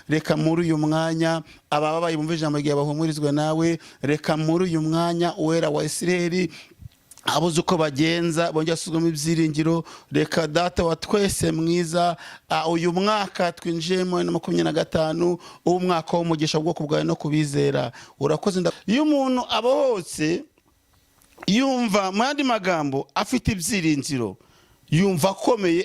reka muri uyu mwanya ababaye bumva ijambo ryawe bahumurizwe nawe, reka muri uyu mwanya uwera wa Isiraheli abuze uko bagenza bongera asubiramo ibyiringiro. Reka data wa twese mwiza, uyu mwaka twinjiyemo na 2025 umwaka w'umugisha ubwoko bwawe no kubizera. Urakoze. Iyo umuntu abohotse yumva mu yandi magambo afite ibyiringiro, yumva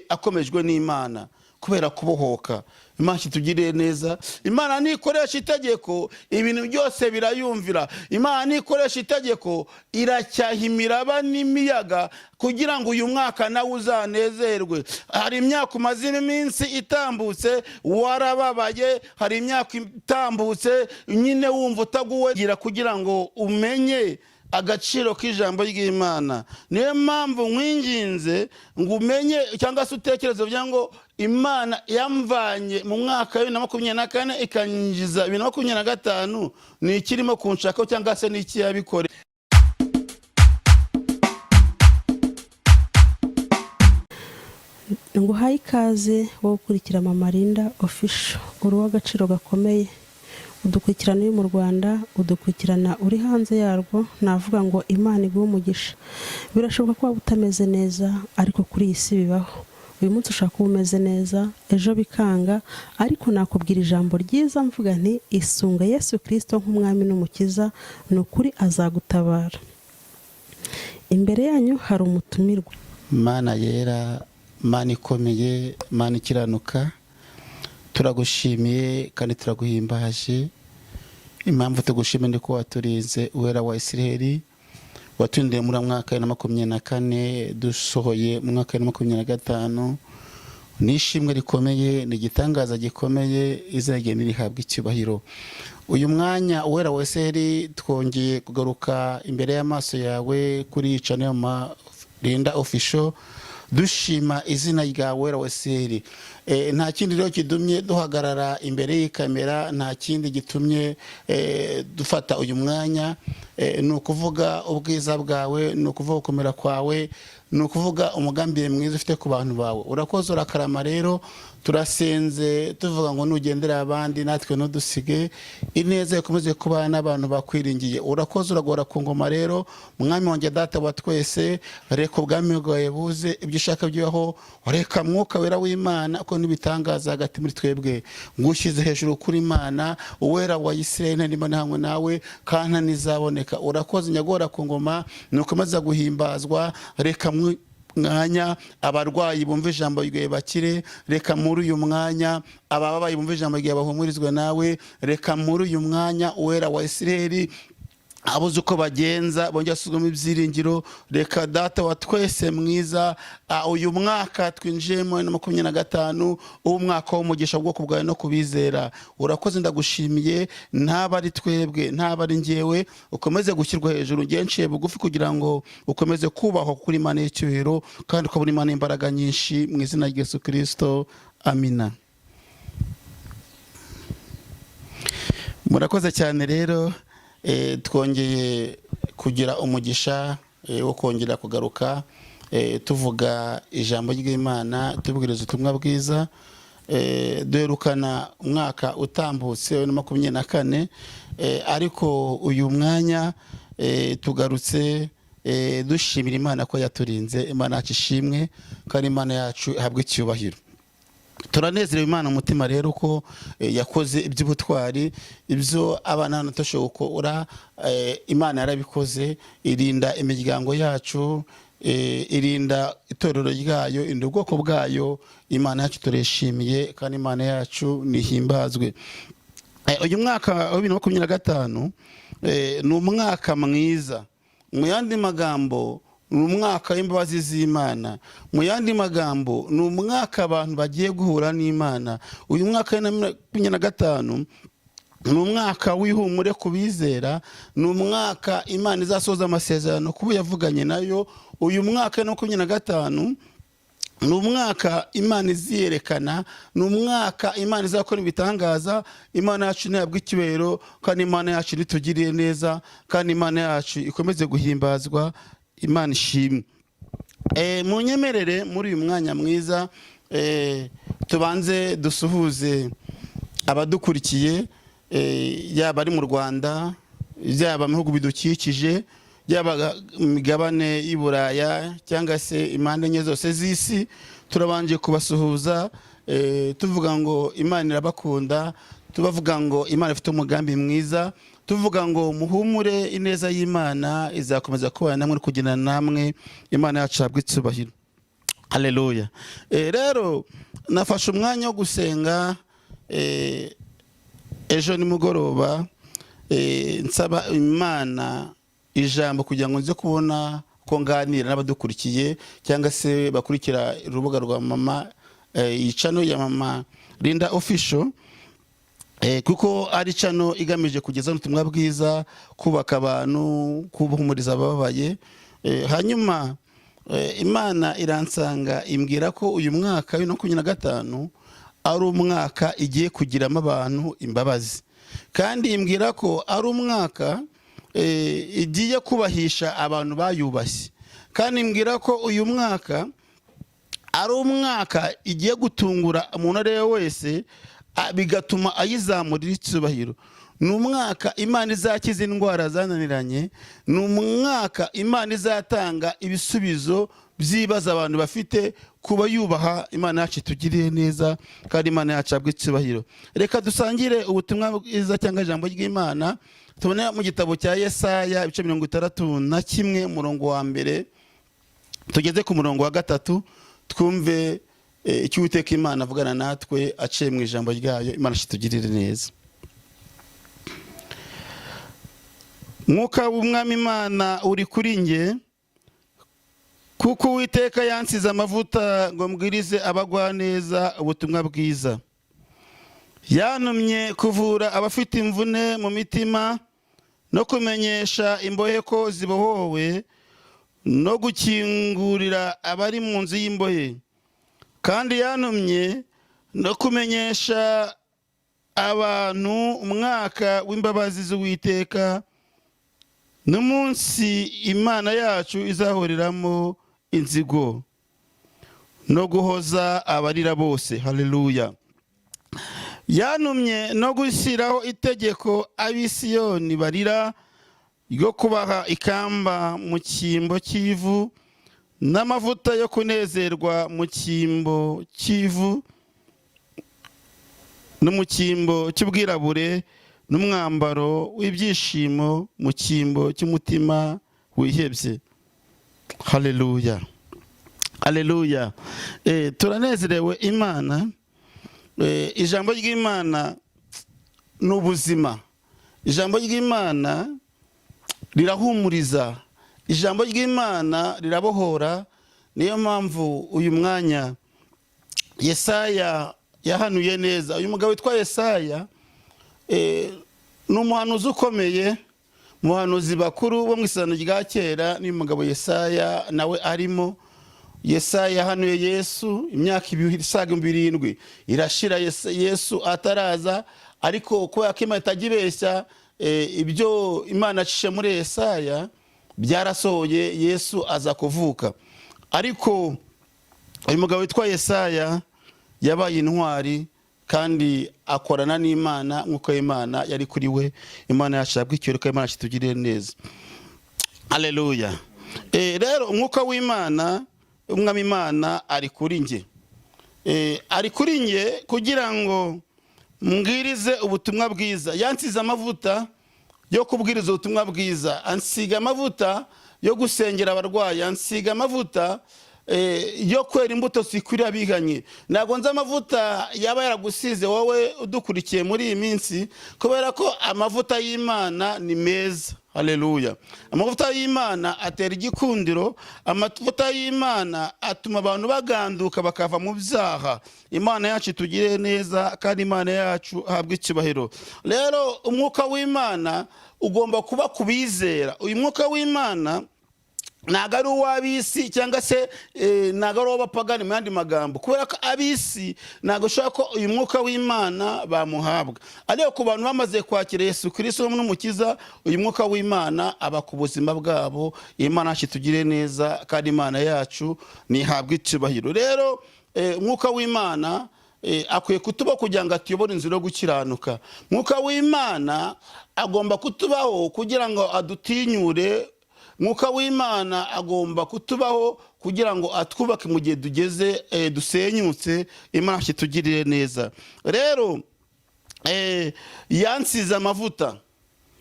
akomejwe n'Imana kubera kubohoka. Imana itugirire neza. Imana nikoresha itegeko ibintu byose birayumvira. Imana nikoresha itegeko iracyahimira n'imiyaga kugira ngo uyu mwaka nawe uzanezerwe. Hari imyaka umaze iminsi itambutse warababaye, hari imyaka itambutse nyine wumva utaguwe kugira ngo umenye agaciro k'ijambo ry'Imana. Niyo mpamvu nkwinginze ngo umenye cyangwa se utekereze kugira ngo Imana yamvanye mu mwaka wa 2024 ikanyiza 2025 ni ikirimo kunshaka cyangwa se n'iki yabikore. Nguhaye ikaze wo gukurikira Mama Linda Official, uri w'agaciro gakomeye. Udukurikirana uri mu Rwanda, udukurikirana uri hanze yarwo, navuga ngo Imana iguhe umugisha. Birashoboka ko waba utameze neza, ariko kuri iyi si bibaho. Uyu munsi ushaka kuba umeze neza, ejo bikanga, ariko nakubwira ijambo ryiza mvuga nti isunga Yesu Kristo nk'umwami n'umukiza, ni ukuri azagutabara. Imbere yanyu hari umutumirwa. Mana yera, Mana ikomeye, Mana ikiranuka, turagushimiye kandi turaguhimbaje. Impamvu tugushimiye ni ko waturinze uwera wa Isiraheli, watundiye muri mwaka wa 2024 dusohoye mu mwaka wa 2025. Nishimwe rikomeye, ni gitangaza gikomeye, izagenda rihabwa icyubahiro. Uyu mwanya uwera wa Isiraheli twongeye kugaruka imbere y'amaso yawe kuri channel Mama Linda Official, dushima izina ryawe uwera wa Isiraheli. Nta kindi rero kidumye duhagarara imbere y'ikamera, nta kindi gitumye dufata uyu mwanya, ni ukuvuga ubwiza bwawe, ni ukuvuga gukomera kwawe, ni ukuvuga umugambi mwiza ufite ku bantu bawe. Urakoze urakarama rero, turasenze tuvuga ngo nugendera abandi natwe ntudusige, ineza ikomeze kuba n'abantu bakwiringiye. Urakoze uragora ku ngoma rero, mwami wanjye data wa twese, reka ubwami bwawe buze, ibyo ushaka byubaho, reka mwuka wera w'Imana ko nibitangaza hagati muri twebwe. Ngushyize hejuru kuri Imana, uwera wa Isiraheli n'Imana hamwe nawe kandi nizaboneka. Urakoze nyagora ku ngoma, nukomeza guhimbazwa. Reka mwanya abarwayi bumva ijambo ryawe bakire, reka muri uyu mwanya ababaye bumva ijambo ryawe bahumurizwe nawe, reka muri uyu mwanya uwera wa Isiraheli abuze uko bagenza bongera asubiramo ibyiringiro. Reka data wa twese mwiza, uyu mwaka twinjiyemo na 2025 umwaka w'umugisha ubwoko bwawe no kubizera. Urakoze ndagushimiye, ntaba ari twebwe, ntaba ari njyewe, ukomeze gushyirwa hejuru. Ngenciye bugufi kugira ngo ukomeze kubaho kuri Imana y'icyubahiro kandi ukabona Imana imbaraga nyinshi mu izina rya Yesu Kristo, amina. Murakoze cyane rero. Twongeye kugira umugisha wo kongera kugaruka tuvuga ijambo ry'Imana, tubwiriza ubutumwa bwiza. Duherukana umwaka utambutse wa 2024, ariko uyu mwanya tugarutse dushimira Imana ko yaturinze. Imana yacu ishimwe kandi Imana yacu ihabwe icyubahiro. Turanezerewe Imana umutima rero ko yakoze iby'ubutwari, ibyo abana natoshoboye gukora. Imana yarabikoze, irinda imiryango yacu, irinda itorero ryayo, irinda ubwoko bwayo. Imana yacu tureshimiye kandi Imana yacu nihimbazwe. Uyu mwaka wa 2025 ni umwaka mwiza. Mu yandi magambo ni umwaka w'imbabazi z'Imana. Mu yandi magambo ni umwaka abantu bagiye guhura n'Imana. Uyu mwaka wa 2025 ni umwaka w'ihumure kubizera, ni umwaka Imana izasoza amasezerano kuba yavuganye nayo. Uyu mwaka wa 2025 ni umwaka Imana iziyerekana, ni umwaka Imana izakora ibitangaza. Imana yacu ntabwo icyubahiro kandi Imana yacu itugiriye neza kandi Imana yacu ikomeze guhimbazwa. Imana ishimwe. Munyemerere muri uyu mwanya mwiza tubanze dusuhuze abadukurikiye yaba ari mu Rwanda, yaba mu bihugu bidukikije, yaba imigabane y'i Buraya cyangwa se impande enye zose z'isi, turabanje kubasuhuza tuvuga ngo Imana irabakunda, tubavuga ngo Imana ifite umugambi mwiza, tuvuga ngo muhumure, ineza y'Imana izakomeza kubana namwe kugirana namwe, Imana yacu habwe icyubahiro. Haleluya. Rero nafashe umwanya wo gusenga ejo nimugoroba, nsaba Imana ijambo kugira ngo nze kubona ko nganira n'abadukurikiye cyangwa se bakurikira urubuga rwa mama channel ya Mama Linda Official, kuko ari channel igamije kugeza ubutumwa bwiza, kubaka abantu, kubuhumuriza abababaye. Hanyuma Imana iransanga imbwira ko uyu mwaka wa 2025 ari umwaka igiye kugiramo abantu imbabazi, kandi imbwira ko ari umwaka igiye kubahisha abantu bayubashye, kandi imbwira ko uyu mwaka ari umwaka igiye gutungura umuntu ari we wese, bigatuma ayizamurira icyubahiro. Ni umwaka Imana izakiza indwara zananiranye, ni umwaka Imana izatanga ibisubizo by'ibibazo abantu bafite, kuba yubaha Imana yacu itugiriye neza, kandi Imana yacu habwe icyubahiro. Reka dusangire ubutumwa bwiza cyangwa ijambo ry'Imana tubona mu gitabo cya Yesaya ibice 61 umurongo wa mbere tugeze ku murongo wa 3, twumve icyo Uwiteka Imana avugana natwe aciye mu ijambo ryayo. Imana itugirire neza. Mwuka w'Umwami Imana uri kuri nge, kuko Uwiteka yansize amavuta ngo mbwirize abagwa neza ubutumwa bwiza. Yantumye kuvura abafite imvune mu mitima, no kumenyesha imbohe ko zibohowe, no gukingurira abari mu nzu y'imbohe. Kandi yantumye no kumenyesha abantu umwaka w'imbabazi z'Uwiteka, n'umunsi Imana yacu izahoriramo inzigo, no guhoza abarira bose. Haleluya. Yantumye no gushyiraho itegeko ab'Isiyoni barira, ryo kubaha ikamba mu cyimbo cy'ivu, n'amavuta yo kunezerwa mu cyimbo cy'ivu, no mu cyimbo cy'ubwirabure, n'umwambaro w'ibyishimo mu cyimbo cy'umutima wihebye. Haleluya. Haleluya. Turanezerewe Imana. Ijambo ry'Imana ni ubuzima. Ijambo ry'Imana rirahumuriza. Ijambo ry'Imana rirabohora. Niyo mpamvu uyu mwanya Yesaya yahanuye neza. Uyu mugabo witwa Yesaya ni umuhanuzi ukomeye, muhanuzi bakuru bo mu isezerano rya kera. Ni umugabo Yesaya nawe arimo. Yesaya yahanuye Yesu imyaka 7 irashira Yesu ataraza, ariko kubera ko Imana itagibeshya, ibyo Imana acishe muri Yesaya byarasohoye, Yesu aza kuvuka. Ariko uyu mugabo witwa Yesaya yabaye intwari, kandi akorana n'Imana nk'uko Imana yari kuri we. Imana yashabwe icyubahiro, ko Imana itugirire neza. Haleluya. Rero umwuka w'Imana, Umwami Imana ari kuri nge. Ari kuri nge kugira ngo mbwirize ubutumwa bwiza. Yansize amavuta yo kubwiriza ubutumwa bwiza, ansiga amavuta yo gusengera abarwayi, ansiga amavuta yo kwera imbuto zikwiriye abihanye. Ntabwo nzi amavuta yaba yaragusize wowe udukurikiye muri iyi minsi, kubera ko amavuta y'Imana ni meza. Haleluya. Amavuta y'Imana atera igikundiro, amavuta y'Imana atuma abantu baganduka bakava mu byaha. Imana yacu itugire neza, kandi Imana yacu habwe icyubahiro. Rero umwuka w'Imana ugomba kuba kubizera. Uyu mwuka w'Imana ntago ari uw'ab'isi cyangwa se ntago ari uw'abapagani mu yandi magambo, kubera ko ab'isi ntago ushaka ko uyu mwuka w'Imana bamuhabwa. Ariko ku bantu bamaze kwakira Yesu Kristo n'umukiza, uyu mwuka w'Imana aba ku buzima bwabo. Imana yacu itugire neza, kandi Imana yacu nihabwe icyubahiro. Rero umwuka w'Imana akwiye kutubaho kugira ngo atuyobore inzira yo gukiranuka. Mwuka w'Imana agomba kutubaho kugira ngo adutinyure. Mwuka w'Imana agomba kutubaho kugira ngo atwubake mu gihe tugeze dusenyutse. Imana kitugirire neza. Rero yansize amavuta.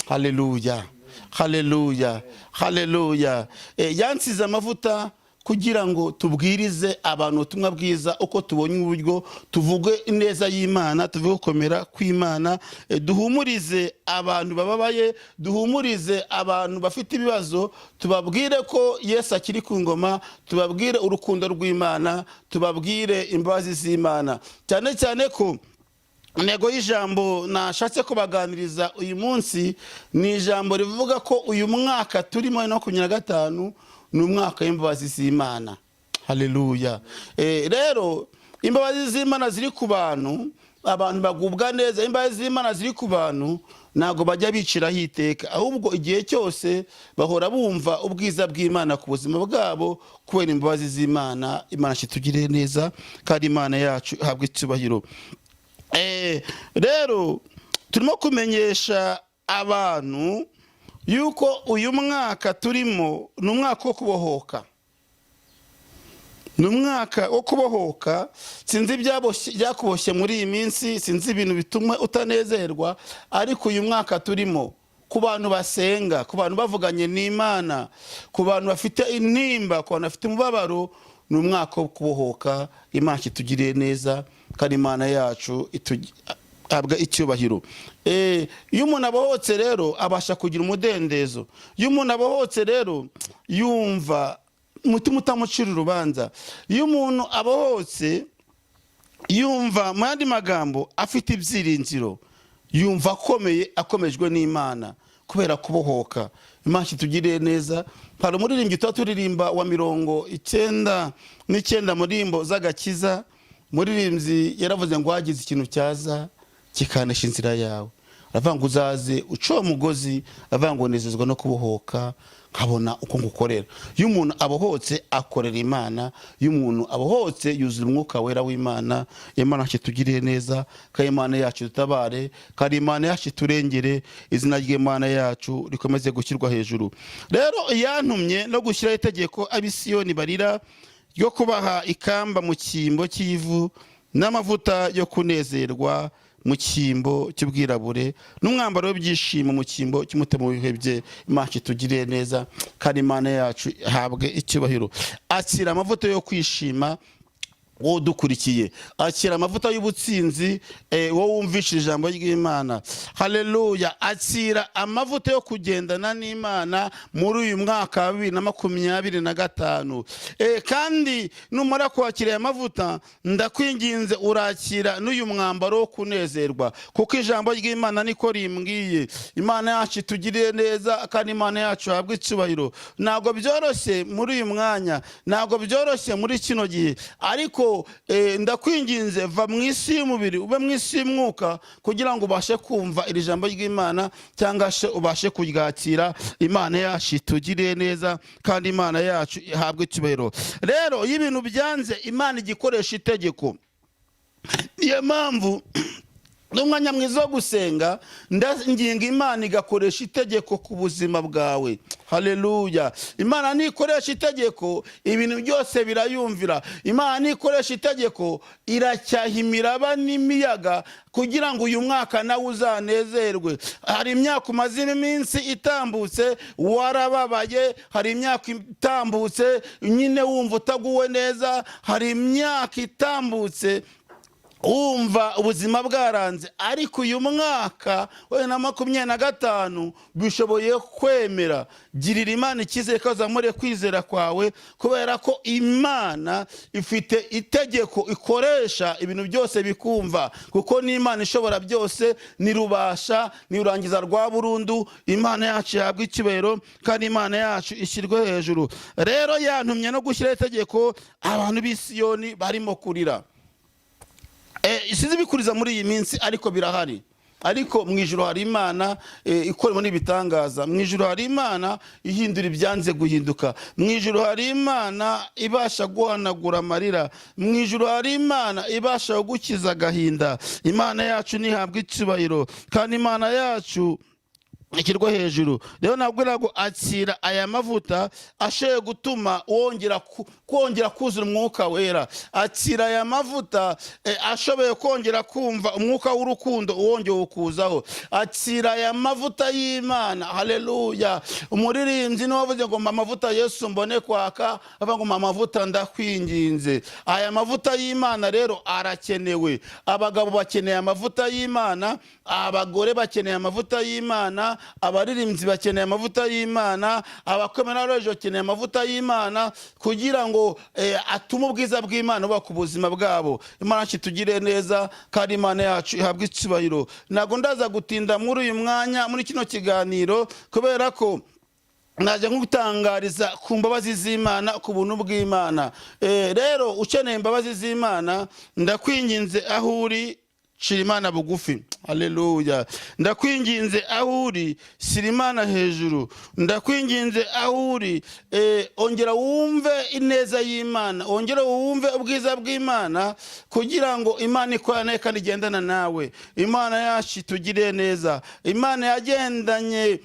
Haleluya, haleluya, haleluya. Yansize amavuta kugira ngo tubwirize abantu ubutumwa bwiza uko tubonye uburyo, tuvuge neza y'Imana, tuvuge gukomera kw'Imana, duhumurize abantu bababaye, duhumurize abantu bafite ibibazo, tubabwire ko Yesu akiri ku ngoma, tubabwire urukundo rw'Imana, tubabwire imbabazi z'Imana. Cyane cyane ko intego y'ijambo nashatse kubaganiriza uyu munsi ni ijambo rivuga ko uyu mwaka turimo 2025 ni umwaka w'imbabazi z'Imana. Haleluya. Rero imbabazi z'Imana ziri ku bantu, abantu bagubwa neza. Imbabazi z'Imana ziri ku bantu ntago bajya biciraho iteka, ahubwo igihe cyose bahora bumva ubwiza bw'Imana ku buzima bwabo kubera imbabazi z'Imana. Imana kitugirire neza kandi Imana yacu ihabwe icyubahiro. Rero turimo kumenyesha abantu yuko uyu mwaka turimo ni umwaka wo kubohoka. Ni umwaka wo kubohoka. Sinzi byakuboshye muri iyi minsi, sinzi ibintu bituma utanezerwa, ariko uyu mwaka turimo ku bantu basenga, ku bantu bavuganye n'Imana, ku bantu bafite intimba, ku bantu bafite umubabaro, ni umwaka wo kubohoka. Imana kitugiriye neza kandi Imana yacu habwa icyubahiro. Iyo umuntu abohotse rero abasha kugira umudendezo. Iyo umuntu abohotse rero yumva umutima utamucira urubanza. Iyo umuntu abohotse yumva, mu yandi magambo, afite ibyiringiro, yumva akomeye, akomejwe n'Imana kubera kubohoka. Imana kitugiriye neza. Hari umuririmbyi tuba turirimba wa 99 mu ndirimbo z'agakiza. Muririmbyi yaravuze ngo hagize ikintu cyaza kikanesha inzira yawe, aravuga ngo uzaze uciye umugozi, aravuga ngo nezezwa no kubohoka nkabona uko ngukorera. Iyo umuntu abohotse akorera Imana. Iyo umuntu abohotse yuzura umwuka wera w'Imana. Imana kitugiriye neza kandi Imana yacu dutabare kandi Imana yacu turengere. Izina ry'Imana yacu rikomeze gushyirwa hejuru. Rero yantumye no gushyiraho itegeko ab'Isiyoni barira ryo kubaha ikamba mu cyimbo cy'ivu n'amavuta yo kunezerwa mu cyimbo cy'ubwirabure n'umwambaro w'ibyishimo mu cyimbo cy'umutima wihebye. Imana kitugiriye neza kandi Imana yacu ihabwe icyubahiro. Akira amavuta yo kwishima wowe dukurikiye. Akira amavuta y'ubutsinzi wowe wumvishije ijambo ry'Imana. Haleluya. Akira amavuta yo kugendana n'Imana muri uyu mwaka wa 2025. Kandi numara kwakira aya mavuta, ndakwinginze urakira n'uyu mwambaro wo kunezerwa, kuko ijambo ry'Imana niko rimbwiye. Imana yacu itugiriye neza kandi Imana yacu ihabwe icyubahiro. Ntabwo byoroshye muri uyu mwanya, ntabwo byoroshye muri kino gihe, ariko ndakwinginze va mu isi y'umubiri ube mu isi y'umwuka kugira ngo ubashe kumva iri jambo ry'Imana cyangwa se ubashe kuryakira. Imana yacu itugiriye neza kandi Imana yacu ihabwe icyubahiro. Rero iyo ibintu byanze, Imana igikoresha itegeko. Niyo mpamvu n'umwanya mwiza wo gusenga nginga Imana igakoresha itegeko ku buzima bwawe. Haleluya. Imana nikoresha itegeko ibintu byose birayumvira. Imana nikoresha itegeko iracyahimira n'imiyaga kugira ngo uyu mwaka nawe uzanezerwe. Hari imyaka umaze iminsi itambutse warababaye, hari imyaka itambutse nyine wumva utaguwe neza, hari imyaka itambutse umva ubuzima bwaranze, ariko uyu mwaka wa 2025 bishoboye kwemera. Girira Imana icyizere ko azamure kwizera kwawe, kubera ko Imana ifite itegeko ikoresha ibintu byose bikumva, kuko ni Imana ishobora byose, nirubasha nirurangiza rwa burundu. Imana yacu yabwa icyubahiro kandi Imana yacu ishyirwe hejuru. Rero yantumye no gushyira itegeko abantu b'Isiyoni barimo kurira. Isize bikuriza muri iyi minsi, ariko birahari. ariko mu ijuru hari Imana ikoremo n'ibitangaza. Mu ijuru hari Imana ihindura ibyanze guhinduka. Mu ijuru hari Imana ibasha guhanagura amarira. Mu ijuru hari Imana ibasha gukiza agahinda. Imana yacu nihabwa icyubahiro kandi Imana yacu ikirwa hejuru. Rero nabwira ngo akira aya mavuta ashoboye gutuma kongera kuzura umwuka wera. Akira aya mavuta ashoboye kongera kumva umwuka w'urukundo wongeye ukuzaho. Akira aya mavuta y'Imana. Haleluya. Umuririmbyi niwe wavuze ngo amavuta Yesu mbone kwaka, avuga ngo amavuta ndakwinginze. Aya mavuta y'Imana rero arakenewe. Abagabo bakeneye amavuta y'Imana, abagore bakeneye amavuta y'Imana, abaririmbyi bakeneye amavuta y'Imana, abakomera rojo bakeneye amavuta y'Imana kugira ngo atume ubwiza bw'Imana buba ku buzima bwabo. Imana kitugire neza kandi Imana yacu ihabwe icyubahiro. Ntago ndaza gutinda muri uyu mwanya muri kino kiganiro kubera ko naje nk'ugutangariza ku mbabazi z'Imana, ku buntu bw'Imana. Rero ukeneye imbabazi z'Imana, ndakwinginze aho uri shira Imana bugufi. Haleluya. Ndakwinginze aho uri shira Imana hejuru. Ndakwinginze aho uri ongera wumve ineza y'Imana, ongera wumve ubwiza bw'Imana kugira ngo Imana ikorane kandi igendana nawe. Imana yacu itugire neza. Imana yagendanye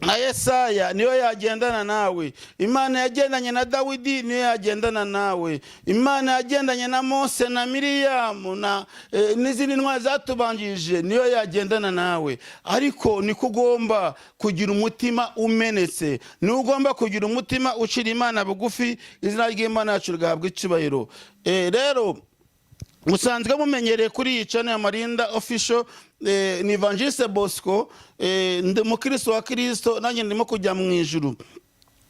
na Yesaya niyo yagendana nawe. Imana yagendanye na Dawidi niyo yagendana nawe. Imana yagendanye na Mose na Miriyamu n'izindi ntwari zatubanjije niyo yagendana nawe. Ariko niko ugomba kugira umutima umenetse, ni ugomba kugira umutima ucira Imana bugufi. Izina ry'Imana yacu rigahabwa icyubahiro. Rero musanzwe mumenyereye kuri iyi channel ya Marinda Official, ni Evangeliste Bosco, ndi umukristo wa Kristo, nanjye ndimo kujya mu ijuru.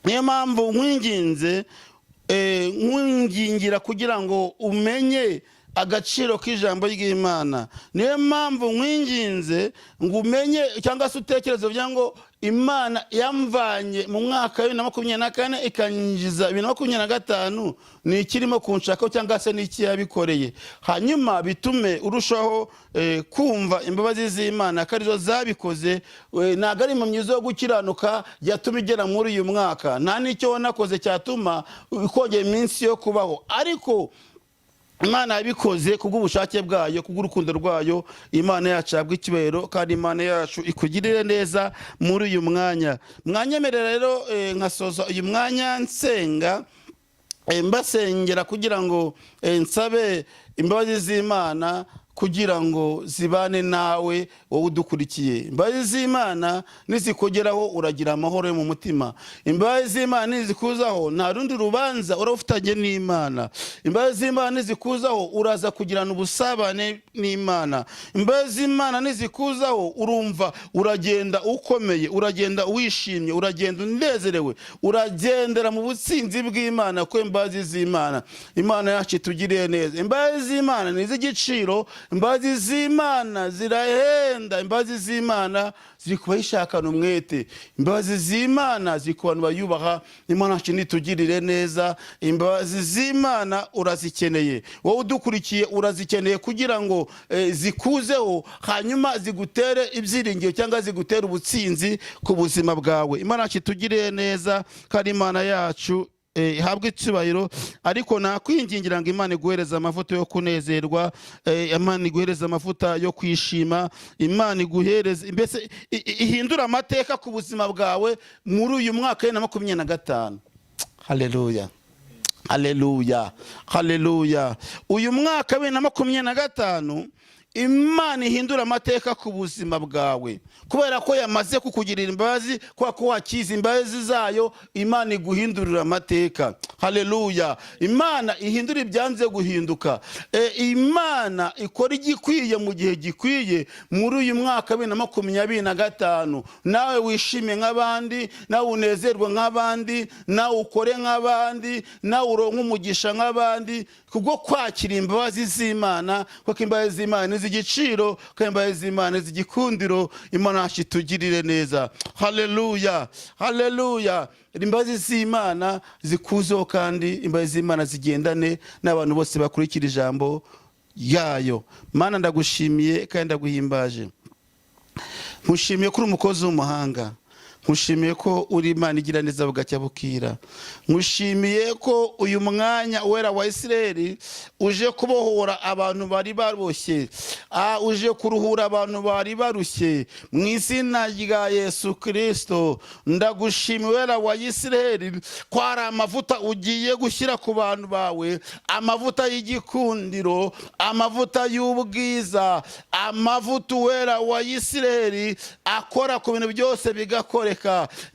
Niyo mpamvu nkwingingira kugira ngo umenye agaciro k'ijambo ry'Imana. Niyo mpamvu nkwinginze ngo umenye cyangwa se utekereze bya ngo Imana yamvanye mu mwaka wa 2024 ikanyinjiza 2025 ni ikirimo kunshaka cyangwa se ni iki yabikoreye. Hanyuma bitume urushaho kumva imbabazi z'Imana karizo zabikoze. Ntago ari mu myizo yo gukiranuka yatuma igera muri uyu mwaka, nta nicyo wanakoze cyatuma ukongera iminsi yo kubaho, ariko Imana yabikoze kubw'ubushake bwayo, kubw'urukundo rwayo. Imana yacu yabwa icyubahiro kandi Imana yacu ikugirire neza muri uyu mwanya. Mwanyemerera rero nkasoza uyu mwanya nsenga, mbasengera kugira ngo nsabe imbabazi z'Imana kugira ngo zibane nawe wowe udukurikiye. Imbabazi z'Imana nizikugeraho uragira amahoro yo mu mutima. Imbabazi z'Imana nizikuzaho nta rundi rubanza urafutanye n'Imana. Imbabazi z'Imana nizikuzaho uraza kugirana ubusabane n'Imana. Imbabazi z'Imana nizikuzaho urumva uragenda ukomeye, uragenda wishimye, uragenda unezerewe, uragendera mu butsinzi bw'Imana ko imbabazi z'Imana. Imana yacu itugiriye neza. Imbabazi z'Imana nizigiciro, imbabazi z'Imana zirahenda, imbabazi z'Imana ziri kubayishakana umwete, imbabazi z'Imana ziri ku bantu bayubaha. Imana yacu nitugirire neza. Imbabazi z'Imana urazikeneye, wowe udukurikiye urazikeneye kugira ngo zikuzeho, hanyuma zigutere ibyiringiro cyangwa zigutere ubutsinzi ku buzima bwawe. Imana yacu itugirire neza kandi Imana yacu ihabwe icyubahiro. Ariko nakwingingira ngo Imana iguhereze amavuta yo kunezerwa, Imana iguhereze amavuta yo kwishima, Imana iguhereze mbese ihindura amateka ku buzima bwawe muri uyu mwaka wa 2025. Haleluya. Haleluya. Haleluya. Uyu mwaka wa 2025 Imana ihindura amateka ku buzima bwawe kubera ko yamaze kukugirira imbabazi, kwa ko wakiza imbabazi zayo. Imana iguhindurira amateka. Haleluya. Imana ihindura ibyanze guhinduka. Imana ikora igikwiye mu gihe gikwiye muri uyu mwaka wa 2025. Nawe wishime nk'abandi, nawe unezerwe nk'abandi, nawe ukore nk'abandi, nawe uronke umugisha nk'abandi kubwo kwakira imbabazi z'Imana, kuko imbabazi z'Imana z'igiciro kandi imbabazi z'Imana z'igikundiro. Imana yacu itugirire neza. Haleluya. Haleluya. Imbabazi z'Imana zikuzeho kandi imbabazi z'Imana zigendane n'abantu bose bakurikira ijambo yayo. Mana ndagushimiye kandi ndaguhimbaje. nkushimiye ko uri umukozi w'umuhanga, nkushimiye ko uri Imana igira neza bugacya bukira, nkushimiye ko uyu mwanya Uwera wa Isiraheli uje kubohora abantu bari barushye, uje kuruhura abantu bari barushye mu izina rya Yesu Kristo. Ndagushimiye Uwera wa Isiraheli ko hari amavuta ugiye gushyira ku bantu bawe, amavuta y'igikundiro, amavuta y'ubwiza, amavuta Uwera wa Isiraheli akora ku bintu byose bigakora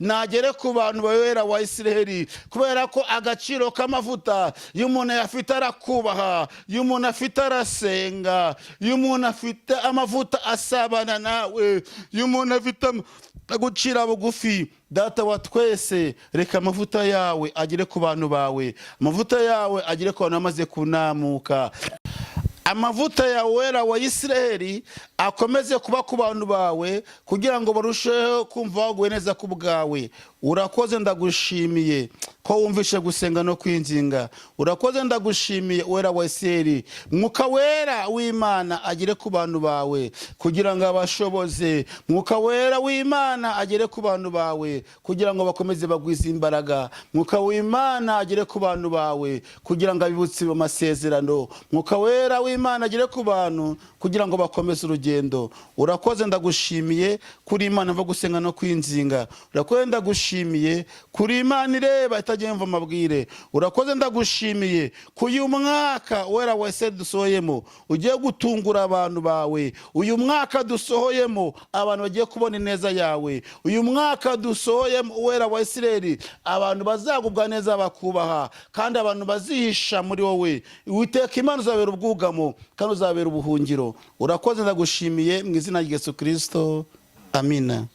nagere ku bantu Uwera wa Isiraheli, kubera ko agaciro k'amavuta y'umuntu afite arakubaha, y'umuntu afite arasenga, y'umuntu afite amavuta asabana nawe, y'umuntu afite gucira bugufi. Data wa twese, reka amavuta yawe agere ku bantu bawe, amavuta yawe agere ku bantu bamaze kunamuka, amavuta ya Uwera wa Isiraheli akomeze kuba ku bantu bawe kugira ngo barusheho kumva baguwe neza ku bwawe. Urakoze, ndagushimiye ko wumvishe gusenga no kwinginga. Urakoze, ndagushimiye Uwera wa Isiraheli. Mwuka wera w'Imana agere ku bantu bawe kugira ngo abashoboze. Mwuka wera w'Imana agere ku bantu bawe kugira ngo bakomeze bagwize imbaraga. Mwuka w'Imana agere ku bantu bawe kugira ngo abibutse amasezerano. Mwuka wera w'Imana agere ku bantu kugira ngo bakomeze urugendo. Urakoze, ndagushimiye kuri Imana mva gusenga no kwinginga. Urakoze, ndagushimiye kuri Imana ireba itagiye mva amabwire. Urakoze, ndagushimiye kuyu mwaka Uwera wa Isiraheli dusohoyemo ugiye gutungura abantu bawe. Uyu mwaka dusohoyemo abantu bagiye kubona ineza yawe. Uyu mwaka dusohoyemo Uwera wa Isiraheli abantu bazagubwa neza bakubaha, kandi abantu bazihisha muri wowe. Uwiteka Imana uzabera ubwugamo kandi uzabera ubuhungiro. Urakoze, ndagushimiye mu izina rya Yesu Kristo. Amina.